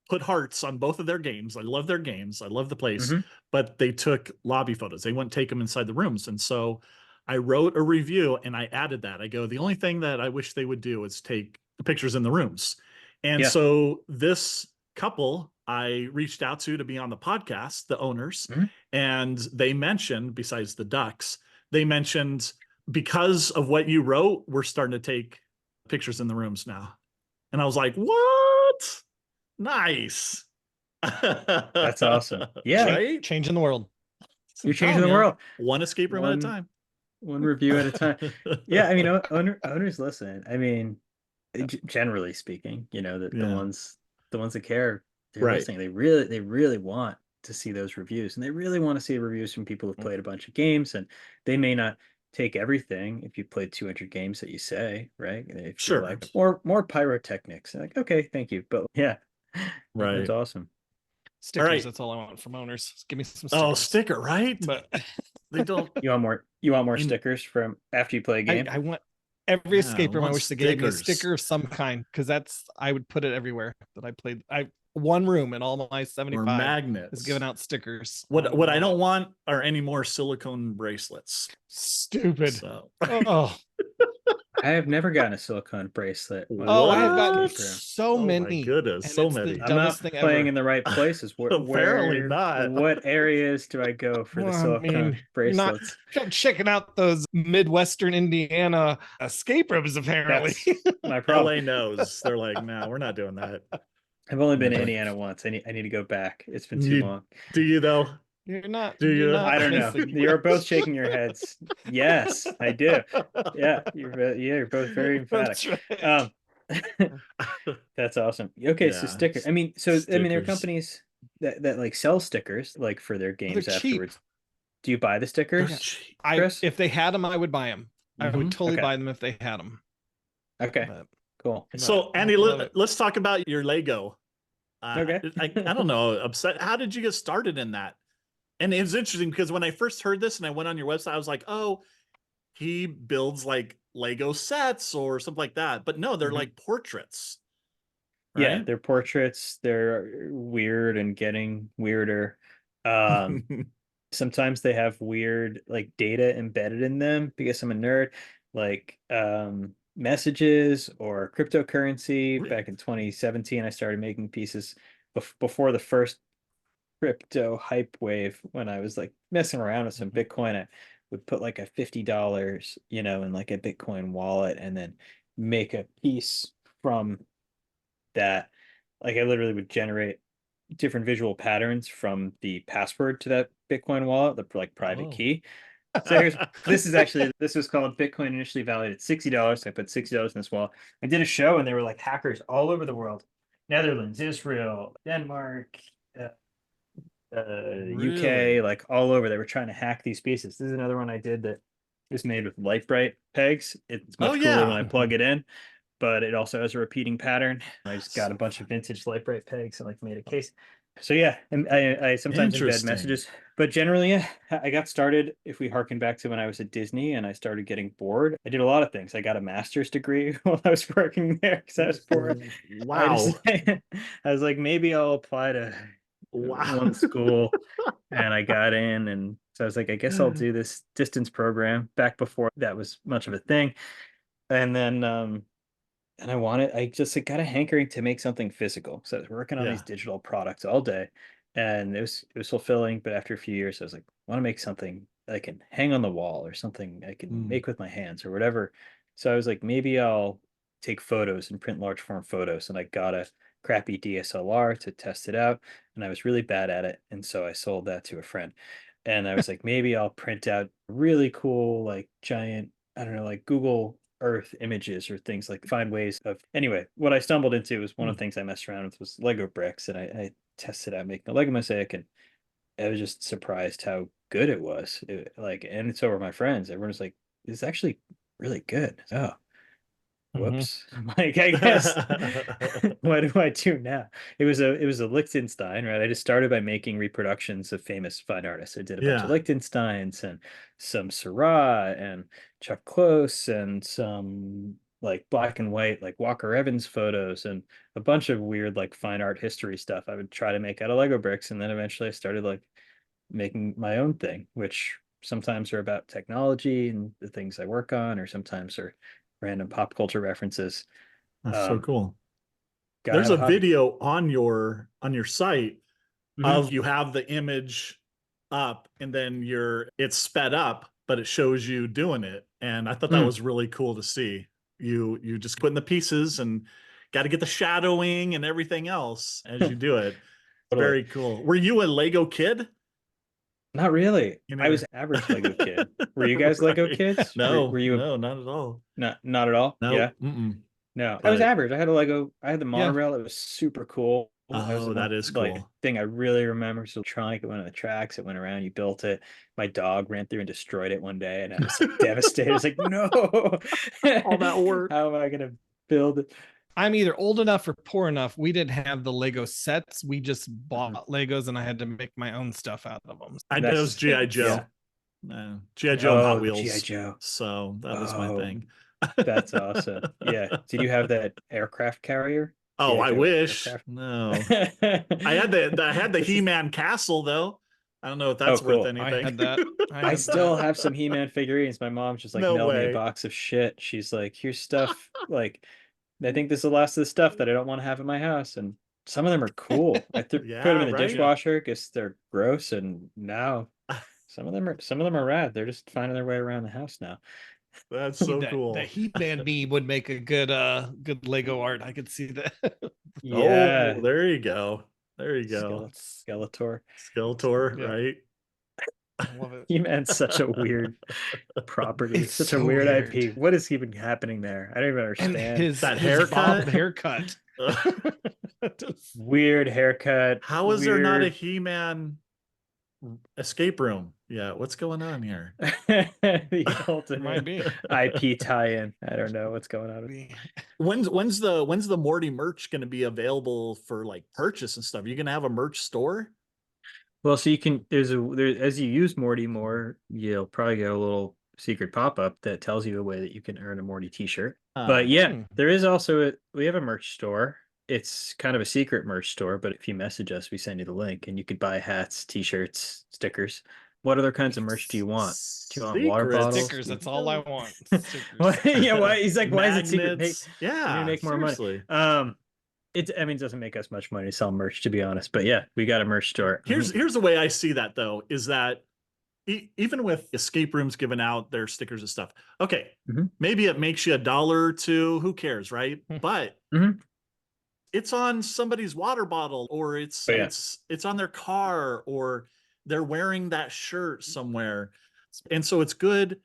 put hearts on both of their games. I love their games. I love the place, but they took lobby photos. They wouldn't take them inside the rooms. And so I wrote a review and I added that. I go, the only thing that I wish they would do is take the pictures in the rooms. And so this couple I reached out to be on the podcast, the owners, and they mentioned, besides the ducks, they mentioned, because of what you wrote, we're starting to take pictures in the rooms now. And I was like, what? Nice.
That's awesome. Yeah.
Right? Changing the world.
You're changing the world.
One escape room at a time.
One review at a time. Yeah. I mean, owners listen. I mean, generally speaking, the ones that care, they're listening. They really want to see those reviews, and they really want to see reviews from people who've played a bunch of games, and they may not take everything if you played 200 games that you say, right? If you're like more pyrotechnics, like, okay, thank you, but yeah,
right,
it's awesome.
Stickers.
Right.
That's all I want from owners. Just give me some stickers.
Oh, sticker, right?
But
they don't.
You want more stickers from after you play a game?
I want. Every
Yeah,
escape room, I
want
wish they gave me a
stickers.
sticker of some kind, because I would put it everywhere that I played. One room in all my
Or
75
magnets.
is giving out stickers.
What I don't want are any more silicone bracelets.
Stupid.
So
Oh,
I have never gotten a silicone bracelet.
oh, I have gotten
What?
so
Oh my
many.
goodness,
and
so
it's
many.
the
I'm
dumbest
not
thing
playing
ever.
in the right places.
Apparently not.
What areas do I go for the
Well, I
silicone
mean, you're not
bracelets?
checking out those Midwestern Indiana escape rooms, apparently.
That's my problem.
LA knows. They're like, no, we're not doing that.
I've only been to
Okay.
Indiana once. I need to go back. It's been too long.
Do you though?
You're not.
Do
You're
you?
not
I don't know.
missing
You're both
much.
shaking your heads. Yes, I do. Yeah, you're both very emphatic.
That's right.
That's awesome. Okay, so
Yeah,
sticker. I mean, there are
stickers.
companies that like sell stickers like for their
They're
games
cheap.
afterwards. Do you buy the
They're
stickers,
cheap.
Chris?
If they had them, I would buy them. I would
Mhm.
totally
Okay.
buy them if they had them.
Okay,
But,
cool.
So
but I
Andy,
love it.
let's talk about your Lego.
Okay.
I don't know. Upset. How did you get started in that? And it was interesting because when I first heard this and I went on your website, I was like, oh, he builds like Lego sets or something like that. But no, they're
Mhm.
like portraits.
Yeah,
Right?
they're portraits. They're weird and getting weirder. Sometimes they have weird like data embedded in them because I'm a nerd, like messages or cryptocurrency. Back in 2017, I started making pieces before the first crypto hype wave when I was like messing around with some Bitcoin. I would put like a $50, in like a Bitcoin wallet and then make a piece from that. Like I literally would generate different visual patterns from the password to that Bitcoin wallet, the like private
Oh.
key. So this was called Bitcoin initially valued at $60. So I put $60 in this wallet. I did a show and there were like hackers all over the world. Netherlands, Israel, Denmark,
Really?
UK, like all over. They were trying to hack these pieces. This is another one I did that is made with light bright pegs. It's much
Oh,
cooler when
yeah.
I plug it in, but it also has a repeating pattern. I just got
So
a bunch of vintage light bright pegs and like made a case. So yeah, and I sometimes embed
Interesting.
messages, but generally, yeah, I got started. If we harken back to when I was at Disney and I started getting bored, I did a lot of things. I got a master's degree while I was working there because I was bored.
Wow.
I was like, maybe I'll apply to
Wow.
one school, and I got in, and so I was like, I guess I'll do this distance program back before that was much of a thing, and then and I just got a hankering to make something physical. So I was working on
Yeah.
these digital products all day, and it was fulfilling. But after a few years, I was like, I want to make something I can hang on the wall or something I can make with my hands or whatever. So I was like, maybe I'll take photos and print large form photos. And I got a crappy DSLR to test it out, and I was really bad at it. And so I sold that to a friend. And I was like, maybe I'll print out really cool, like giant, I don't know, like Google Earth images or things, like find ways of. Anyway, what I stumbled into was one of the things I messed around with was Lego bricks, and I tested out making a Lego mosaic, and I was just surprised how good it was. And so were my friends. Everyone was like, "It's actually really good." Oh, whoops. Like, I guess what do I do now? It was a Liechtenstein, right? I just started by making reproductions of famous fine artists. I did a bunch of
Yeah.
Liechtensteins and some Seurat and Chuck Close and some like black and white like Walker Evans photos and a bunch of weird like fine art history stuff I would try to make out of Lego bricks. And then eventually I started like making my own thing, which sometimes are about technology and the things I work on, or sometimes are random pop culture references.
That's so cool.
Gotta
There's
have
a
hobby.
video on your site
Mhm.
of you have the image up and then it's sped up, but it shows you doing it. And I thought that was really cool to see. You just putting the pieces and got to get the shadowing and everything else as you do it.
Totally.
Very cool. Were you a Lego kid?
Not really.
You
I was
never-
average Lego kid. Were you guys Lego
Right.
kids?
No,
Were you
no, not at all.
not at all?
No.
Yeah.
Mm-mm.
No. I was
But
average. I had a Lego. I had the monorail. It was super cool. That was the
that is
like
cool.
thing I really remember. So trunk, it went on the tracks, it went around, you built it. My dog ran through and destroyed it one day, and I was like devastated. I was like, no.
All that work.
How am I gonna build it?
I'm either old enough or poor enough. We didn't have the Lego sets. We just bought Legos, and I had to make my own stuff out of them.
I know it was G.I. Joe.
Yeah.
G.I. Joe and Hot
Oh,
Wheels.
G.I. Joe.
So that was my
Oh,
thing.
That's awesome. Yeah. Did you have that aircraft carrier?
Oh, I
Diego
wish.
aircraft?
No. I had the
This is-
He-Man castle though. I don't know if
Oh,
that's worth
cool.
I
anything.
had that. I
I
had
still
that.
have some He-Man figurines. My mom's just like
No
mailed me a
way.
box of shit. She's like, here's stuff. Like, I think this is the last of the stuff that I don't want to have in my house. And some of them are cool. Put them
Yeah,
in the
right.
dishwasher because they're gross. And now some of them are rad. They're just finding their way around the house now.
That's so
that,
cool.
That He-Man meme would make a good Lego art. I could see that.
Yeah.
Oh, there you go. There you go.
Skeletor.
Skeletor,
Yeah.
right?
I love it.
He-Man's such a weird property.
It's
Such
so
a weird
weird.
IP. What is even happening there? I don't even
And
understand.
That
his bob
haircut?
haircut.
Weird haircut.
How is there not a
weird-
He-Man escape room? Yeah, what's going on here?
the
Might
ultimate
be.
IP tie-in? I don't know what's going on.
When's the Morty merch going to be available for like purchase and stuff? Are you going to have a merch store?
Well, so you can as you use Morty more, you'll probably get a little secret pop-up that tells you a way that you can earn a Morty t-shirt. But yeah, there is also we have a merch store. It's kind of a secret merch store, but if you message us, we send you the link and you could buy hats, t-shirts, stickers. What other kinds of merch do you want? Do you want water
Secrets.
bottles?
Stickers, that's all I want.
What?
Stickers.
Yeah, why? He's like, why is it secret?
Magnets.
We need
Yeah,
to make more
seriously.
money. It doesn't make us much money to sell merch, to be honest. But yeah, we got a merch store.
Here's the way I see that though, is that even with escape rooms giving out their stickers and stuff, okay, maybe it makes you $1 or $2, who cares, right? But it's on somebody's water bottle, or it's on their car, or they're wearing that shirt somewhere, and so it's good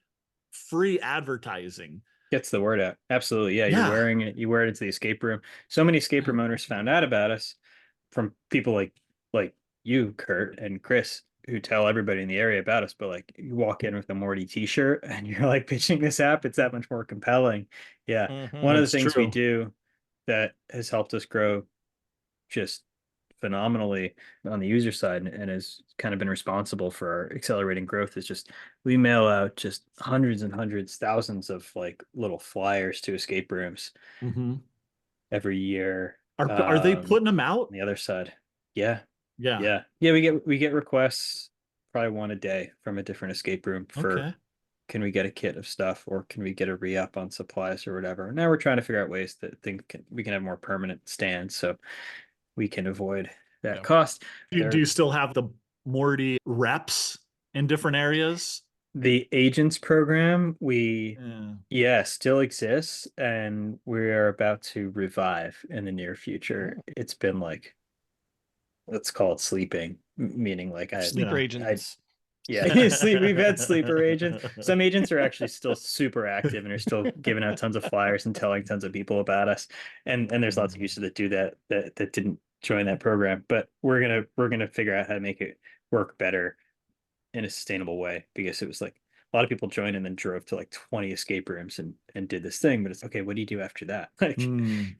free advertising.
Gets the word out. Absolutely. Yeah, you're wearing it. You wear it into the escape room. So many escape room owners found out about us from people like you, Curt and Chris, who tell everybody in the area about us. But like, you walk in with a Morty t-shirt and you're like pitching this app, it's that much more compelling. Yeah. One of the things we do that has helped us grow just phenomenally on the user side and has kind of been responsible for our accelerating growth is just we mail out just hundreds and hundreds, thousands of like little flyers to escape rooms every year.
Are they putting them out
on the other side? Yeah.
Yeah.
We get requests probably one a day from a different escape room for can we get a kit of stuff, or can we get a re-up on supplies or whatever. Now we're trying to figure out ways that we can have more permanent stands so we can avoid that cost.
Do you still have the Morty reps in different areas?
The agents program, still exists, and we're about to revive in the near future. It's been like, let's call it sleeping, meaning like
sleeper agents.
We've had sleeper agents. Some agents are actually still super active and are still giving out tons of flyers and telling tons of people about us. And there's lots of users that do that didn't join that program. But we're gonna figure out how to make it work better in a sustainable way, because it was like a lot of people joined and then drove to like 20 escape rooms and did this thing. But it's okay, what do you do after that? Like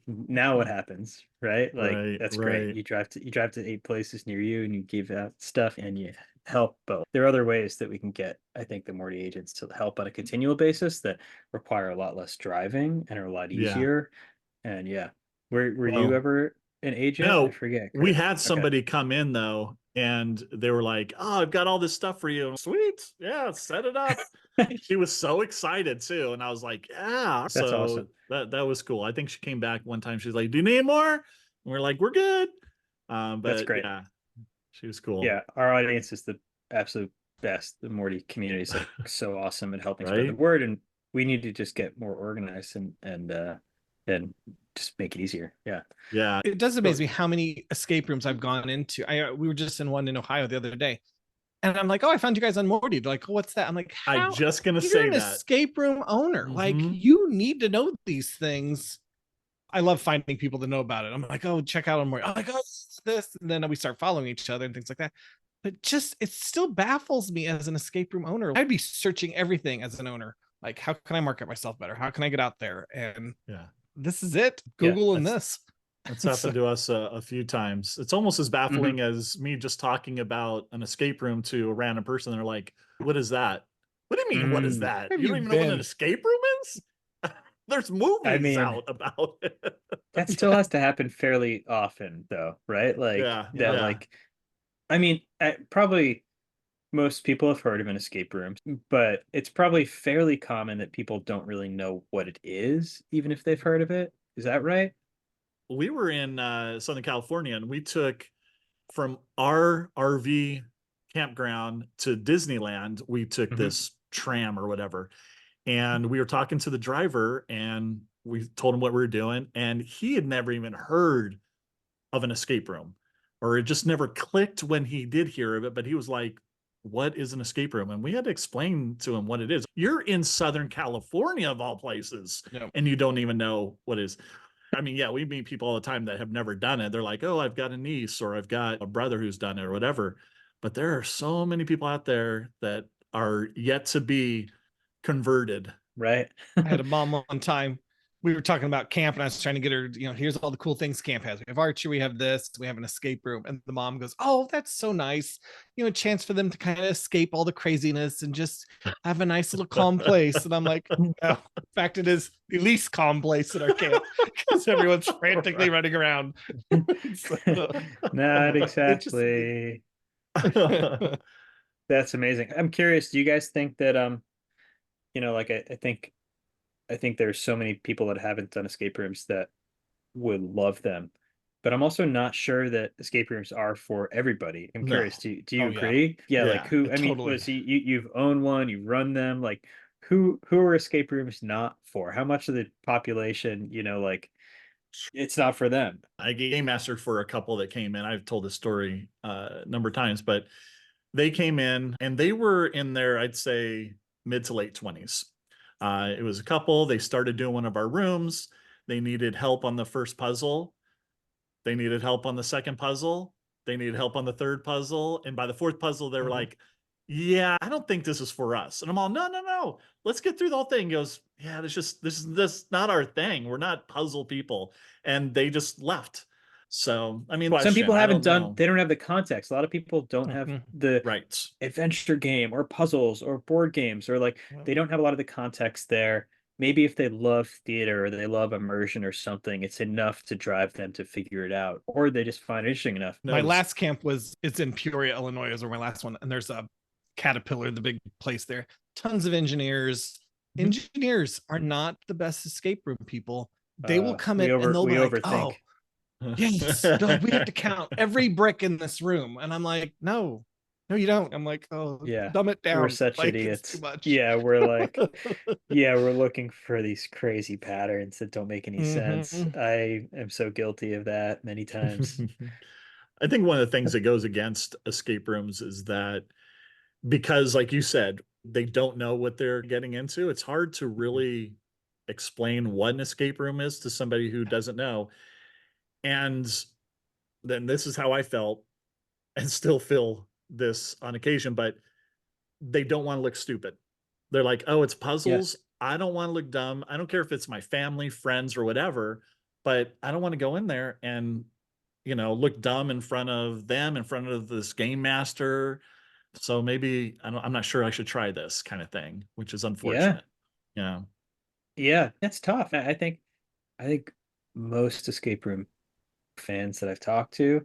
now what happens, right? Like that's great. You drive to 8 places near you and you give out stuff and you help. But there are other ways that we can get, I think, the Morty agents to help on a continual basis that require a lot less driving and are a lot easier. And were you ever an agent?
No,
I forget.
We had somebody come in though, and they were like, "Oh, I've got all this stuff for you." Sweet, yeah, set it up. She was so excited too, and I was like, "Yeah."
That's
so
awesome.
That was cool. I think she came back one time. She's like, "Do you need more?" And we're like, "We're good." But
that's great.
Yeah, she was cool.
Yeah, our audience is the absolute best. The Morty community is like so awesome at helping spread the word, and we need to just get more organized and just make it easier. Yeah.
It does amaze me how many escape rooms I've gone into. We were just in one in Ohio the other day, and I'm like, "Oh, I found you guys on Morty." They're like, "Oh, what's that?" I'm like,
I'm just gonna
you're
say
an
that
escape room owner, like you need to know these things. I love finding people to know about it. I'm like, "Oh, check out on Morty." I'm like, "Oh, this," and then we start following each other and things like that. But it still baffles me as an escape room owner. I'd be searching everything as an owner. Like, how can I market myself better? How can I get out there? And this is it. Google and this.
That's happened to us a few times. It's almost as baffling as me just talking about an escape room to a random person. They're like, "What is that?" What do you mean, what is that? You don't even know what an escape room is? There's movies
I mean,
out about it.
that still has to happen fairly often, though, right? Like
Yeah,
that,
yeah.
like, I mean, probably most people have heard of an escape room, but it's probably fairly common that people don't really know what it is, even if they've heard of it. Is that right?
We were in Southern California, and we took from our RV campground to Disneyland. We took
Hmm.
this tram or whatever, and we were talking to the driver, and we told him what we were doing, and he had never even heard of an escape room, or it just never clicked when he did hear of it. But he was like, what is an escape room? And we had to explain to him what it is. You're in Southern California of all places,
Yep.
and you don't even know what it is. I mean, yeah, we meet people all the time that have never done it. They're like, oh, I've got a niece or I've got a brother who's done it or whatever. But there are so many people out there that are yet to be converted.
Right.
I had a mom one time. We were talking about camp, and I was trying to get her, here's all the cool things camp has. We have archery, we have this, we have an escape room. And the mom goes, oh, that's so nice. A chance for them to kind of escape all the craziness and just have a nice little calm place. And I'm like, no, in fact, it is the least calm place at our camp because everyone's frantically running around.
Not
It just-
exactly. That's amazing. I'm curious, do you guys think that like I think there's so many people that haven't done escape rooms that would love them. But I'm also not sure that escape rooms are for everybody. I'm
No.
curious, do you
Oh, yeah.
agree? Yeah, like
Yeah,
who, I mean,
totally.
was you've owned one, you run them, like who are escape rooms not for? How much of the population, like it's not for them?
I game mastered for a couple that came in. I've told this story a number of times, but they came in and they were in their, I'd say, mid to late 20s. It was a couple. They started doing one of our rooms. They needed help on the first puzzle. They needed help on the second puzzle. They needed help on the third puzzle. And by the fourth puzzle, they were like, yeah, I don't think this is for us. And I'm all, no. Let's get through the whole thing. He goes, yeah, this is not our thing. We're not puzzle people. And they just left. So, I mean,
Some people
I
haven't
don't
done,
know.
they don't have the context. A lot of people don't have the
Right.
adventure game or puzzles or board games, or like they don't have a lot of the context there. Maybe if they love theater or they love immersion or something, it's enough to drive them to figure it out, or they just find it interesting enough.
My last camp it's in Peoria, Illinois, is where my last one, and there's a Caterpillar, the big place there. Tons of engineers. Engineers are not the best escape room people. They will come in and they'll be like,
overthink.
oh, yes, they're like, we have to count every brick in this room. And I'm like, no, you don't. I'm like, oh,
Yeah,
dumb it down.
we're such
like,
idiots.
it's too much.
Yeah, we're like, yeah, we're looking for these crazy patterns that don't make any sense. I am so guilty of that many times.
I think one of the things that goes against escape rooms is that because, like you said, they don't know what they're getting into. It's hard to really explain what an escape room is to somebody who doesn't know. And then this is how I felt and still feel this on occasion, but they don't want to look stupid. They're like, oh, it's puzzles. I don't want to look dumb. I don't care if it's my family, friends, or whatever, but I don't want to go in there and, look dumb in front of them, in front of this game master. So maybe I'm not sure I should try this kind of thing, which is unfortunate. Yeah.
Yeah, that's tough. I think most escape room fans that I've talked to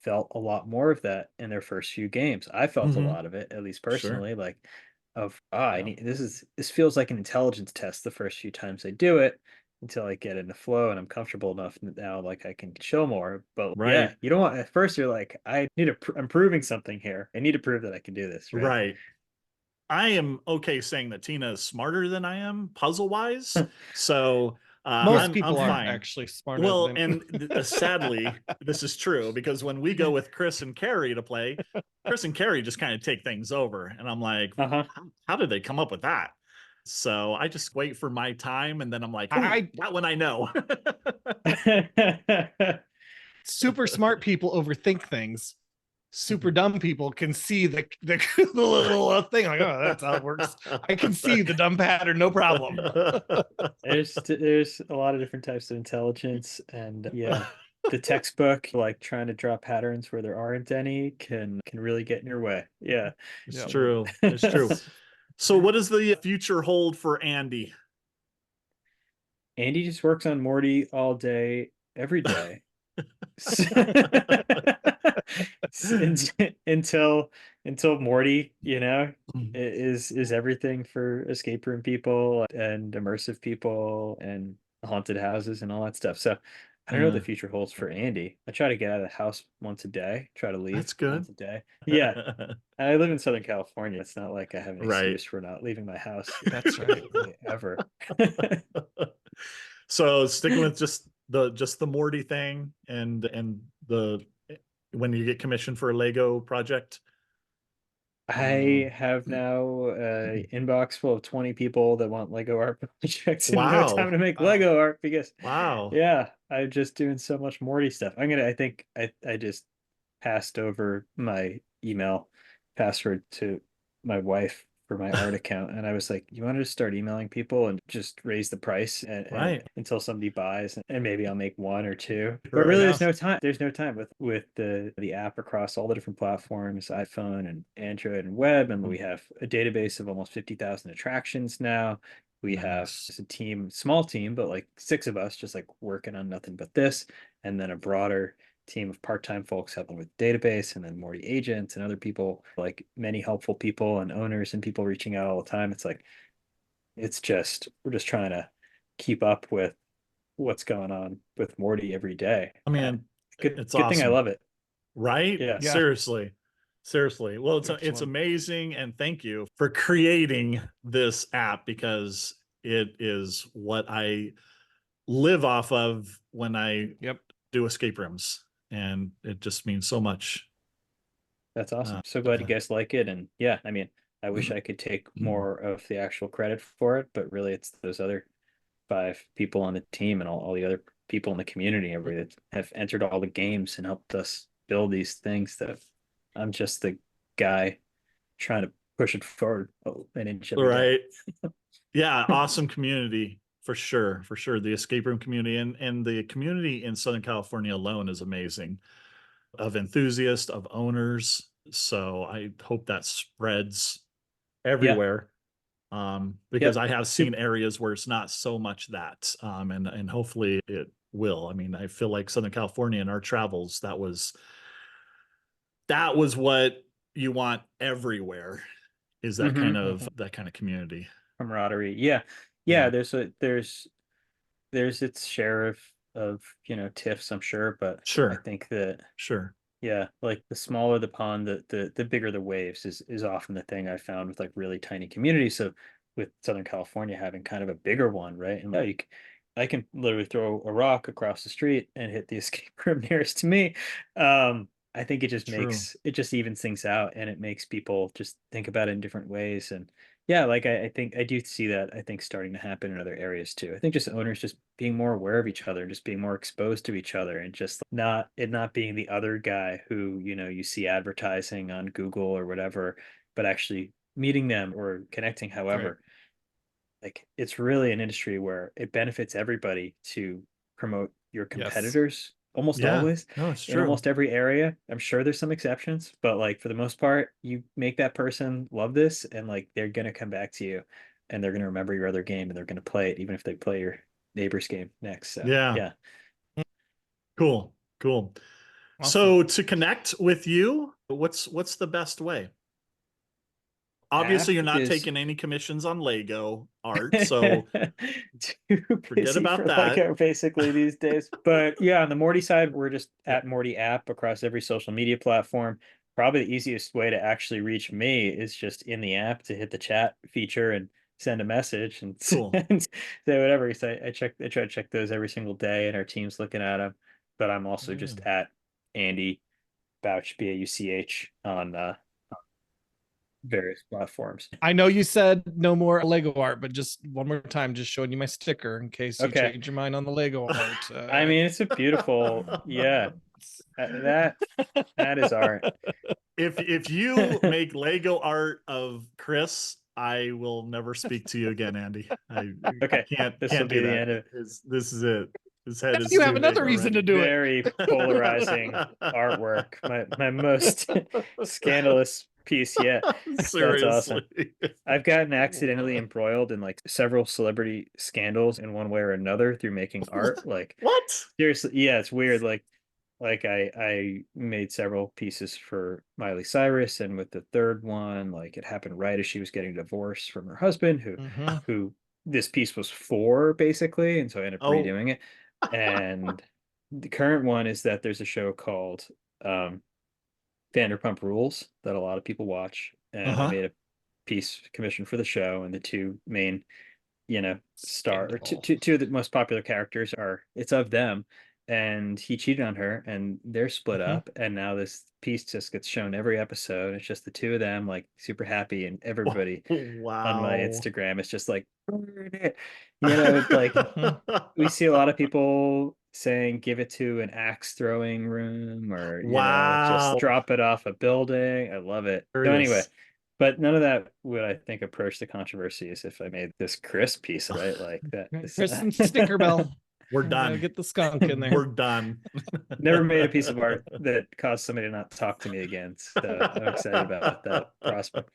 felt a lot more of that in their first few games. I felt a lot of it, at least personally, like I need this feels like an intelligence test the first few times I do it until I get in the flow and I'm comfortable enough now, like I can chill more. But yeah, you don't want, at first you're like, I'm proving something here. I need to prove that I can do this.
Right. I am okay saying that Tina is smarter than I am puzzle wise. So
most people
I'm
aren't
fine.
actually smarter.
Well,
than
and sadly, this is true because when we go with Chris and Carrie to play, Chris and Carrie just kind of take things over. And I'm like, how did they come up with that? So I just wait for my time. And then I'm like, that one I know.
Super smart people overthink things. Super dumb people can see the little thing, like, oh, that's how it works. I can see the dumb pattern, no problem.
There's a lot of different types of intelligence, and yeah, the textbook, like trying to draw patterns where there aren't any, can really get in your way. Yeah,
it's true. It's true. So what does the future hold for Andy?
Andy just works on Morty all day, every day. until Morty, is everything for escape room people and immersive people and haunted houses and all that stuff. So I don't know what the future holds for Andy. I try to get out of the house once a day, try to leave
That's good.
once a day. Yeah. I live in Southern California. It's not like I have an
Right.
excuse for not leaving my house.
That's right.
Really, ever.
So sticking with just the Morty thing and the when you get commissioned for a Lego project.
I have now an inbox full of 20 people that want Lego art projects and no
Wow.
time to make Lego art because
Wow.
yeah, I'm just doing so much Morty stuff. I think I just passed over my email password to my wife for my art account, and I was like, you want to just start emailing people and just raise the price
Right.
until somebody buys, and maybe I'll make one or two. But
Right.
really,
Yeah.
there's no time. There's no time with the app across all the different platforms, iPhone and Android and web, and we have a database of almost 50,000 attractions now. We have
Nice.
a team, small team, but like 6 of us just like working on nothing but this, and then a broader team of part-time folks helping with database, and then Morty agents and other people, like many helpful people and owners and people reaching out all the time. It's like, we're just trying to keep up with what's going on with Morty every day.
I mean,
Good
it's
thing I
awesome.
love it.
Right?
Yeah.
Yeah.
Seriously. Well, it's
Excellent.
amazing, and thank you for creating this app, because it is what I live off of when I do escape rooms, and it just means so much.
That's awesome. So glad you guys like it. And yeah, I mean, I wish I could take more of the actual credit for it, but really it's those other 5 people on the team and all the other people in the community that have entered all the games and helped us build these things that I'm just the guy trying to push it forward an inch every day.
Right. Yeah, awesome community for sure. The escape room community and the community in Southern California alone is amazing, of enthusiasts, of owners. So I hope that spreads everywhere. Because I have seen areas where it's not so much that, and hopefully it will. I mean, I feel like Southern California in our travels, that was what you want everywhere, is that kind of community.
Camaraderie. Yeah. There's its share of tiffs, I'm sure, but
Sure.
I think that
Sure.
yeah, like the smaller the pond, the bigger the waves is often the thing I found with like really tiny communities. So with Southern California having kind of a bigger one, right? And like I can literally throw a rock across the street and hit the escape room nearest to me. I think it just it just evens things out, and it makes people just think about it in different ways. And yeah, like I think I do see that, I think, starting to happen in other areas too. I think just owners just being more aware of each other, just being more exposed to each other, and just not being the other guy who, you see advertising on Google or whatever, but actually meeting them or connecting however. Like it's really an industry where it benefits everybody to promote your competitors almost always.
No, it's
In
true.
almost every area. I'm sure there's some exceptions, but like for the most part, you make that person love this, and like they're gonna come back to you, and they're gonna remember your other game, and they're gonna play it even if they play your neighbor's game next. So yeah.
Cool.
Awesome.
So to connect with you, what's the best way? Obviously, you're not taking any commissions on Lego art, so forget about that.
Lego basically these days. But yeah, on the Morty side, we're just at Morty app across every social media platform. Probably the easiest way to actually reach me is just in the app to hit the chat feature and send a message and, and say whatever. So I try to check those every single day, and our team's looking at them. But I'm also just at Andy Bauch, Bauch, on various platforms.
I know you said no more Lego art, but just one more time, just showing you my sticker in case you change your mind on the Lego art.
I mean, it's a beautiful, that is art.
If you make Lego art of Chris, I will never speak to you again, Andy. I can't
will be
do
the
that.
end of
This is it. His head is
you have another reason to do
very polarizing artwork. My most scandalous piece. Yeah.
Seriously.
That's awesome. I've gotten accidentally embroiled in like several celebrity scandals in one way or another through making art. Like
What?
seriously, yeah, it's weird. Like I made several pieces for Miley Cyrus, and with the third one, like it happened right as she was getting divorced from her husband, who this piece was for basically, and so I ended up
Oh.
redoing it. And the current one is that there's a show called Vanderpump Rules that a lot of people watch, and I made a piece commissioned for the show, and the two main, star or two of the most popular characters are it's of them, and he cheated on her, and they're split up, and now this piece just gets shown every episode. It's just the two of them, like super happy, and everybody on my Instagram is just like, it's like we see a lot of people saying give it to an axe throwing room, or just drop it off a building. I love it. So anyway, but none of that would, I think, approach the controversy as if I made this Chris piece, right? Like that.
Chris and Stinkerbell.
We're done.
Get the skunk in there.
We're done.
Never made a piece of art that caused somebody to not talk to me again. So I'm excited about that prospect.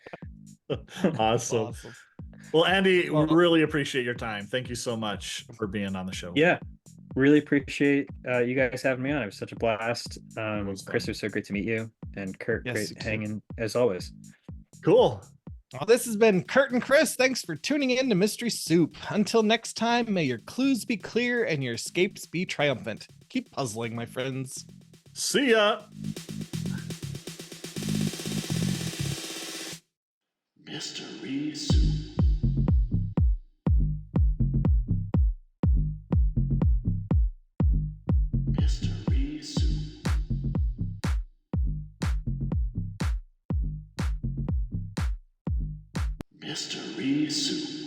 Awesome. Well, Andy, we really appreciate your time. Thank you so much for being on the show.
Yeah. Really appreciate you guys having me on. It was such a blast. Chris, it was so great to meet you. And Curt, great hanging as always.
Cool.
Well, this has been Curt and Chris. Thanks for tuning in to Mystery Soup. Until next time, may your clues be clear and your escapes be triumphant. Keep puzzling, my friends.
See ya.
Mystery Soup. Mystery Soup. Mystery Soup.